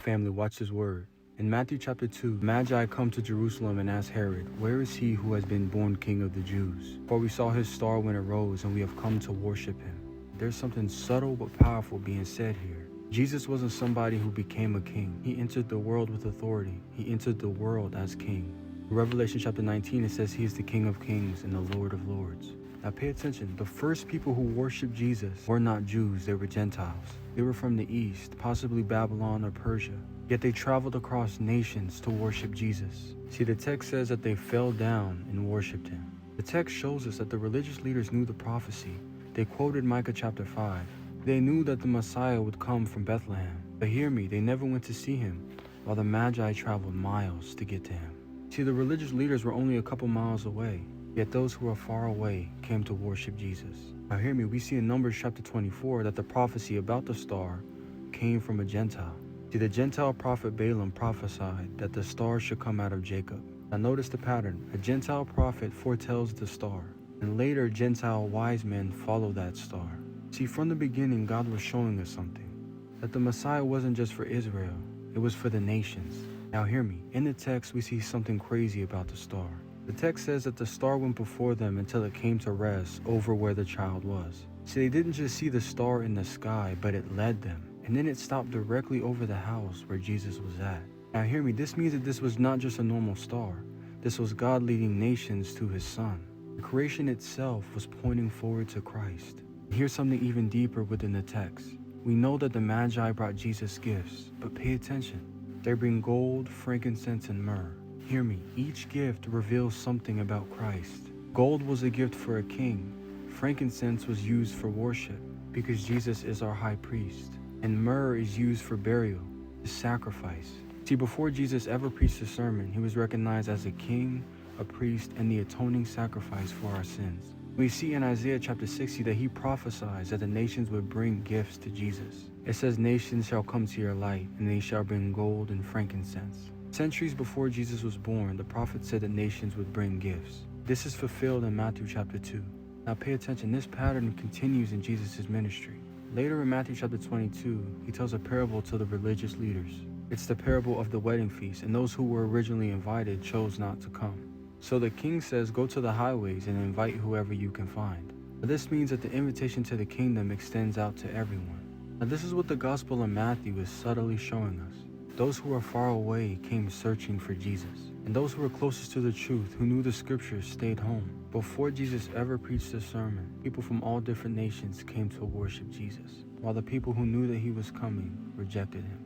Family, watch this word. In Matthew chapter 2, Magi come to Jerusalem and ask Herod, "Where is he who has been born king of the Jews? For we saw his star when it rose, and we have come to worship him." There's something subtle but powerful being said here. Jesus wasn't somebody who became a king. He entered the world with authority. He entered the world as king. In Revelation chapter 19, it says he is the King of Kings and the Lord of Lords. Now pay attention, the first people who worshiped Jesus were not Jews, they were Gentiles. They were from the east, possibly Babylon or Persia. Yet they traveled across nations to worship Jesus. See, the text says that they fell down and worshiped him. The text shows us that the religious leaders knew the prophecy. They quoted Micah chapter 5. They knew that the Messiah would come from Bethlehem. But hear me, they never went to see him, while the Magi traveled miles to get to him. See, the religious leaders were only a couple miles away, yet those who were far away came to worship Jesus. Now hear me, we see in Numbers chapter 24 that the prophecy about the star came from a Gentile. See, the Gentile prophet Balaam prophesied that the star should come out of Jacob. Now notice the pattern. A Gentile prophet foretells the star, and later Gentile wise men follow that star. See, from the beginning, God was showing us something, that the Messiah wasn't just for Israel, it was for the nations. Now hear me, in the text we see something crazy about the star. The text says that the star went before them until it came to rest over where the child was. See, they didn't just see the star in the sky, but it led them. And then it stopped directly over the house where Jesus was at. Now hear me, this means that this was not just a normal star. This was God leading nations to his son. The creation itself was pointing forward to Christ. Here's something even deeper within the text. We know that the Magi brought Jesus gifts, but pay attention. They bring gold, frankincense, and myrrh. Hear me, each gift reveals something about Christ. Gold was a gift for a king. Frankincense was used for worship, because Jesus is our high priest. And myrrh is used for burial, the sacrifice. See, before Jesus ever preached a sermon, he was recognized as a king, a priest, and the atoning sacrifice for our sins. We see in Isaiah chapter 60 that he prophesies that the nations would bring gifts to Jesus. It says, "Nations shall come to your light, and they shall bring gold and frankincense." Centuries before Jesus was born, the prophet said that nations would bring gifts. This is fulfilled in Matthew chapter 2. Now pay attention, this pattern continues in Jesus' ministry. Later in Matthew chapter 22, he tells a parable to the religious leaders. It's the parable of the wedding feast, and those who were originally invited chose not to come. So the king says, "Go to the highways and invite whoever you can find." Now this means that the invitation to the kingdom extends out to everyone. Now this is what the Gospel of Matthew is subtly showing us. Those who are far away came searching for Jesus, and those who were closest to the truth, who knew the scriptures, stayed home. Before Jesus ever preached a sermon, people from all different nations came to worship Jesus, while the people who knew that he was coming rejected him.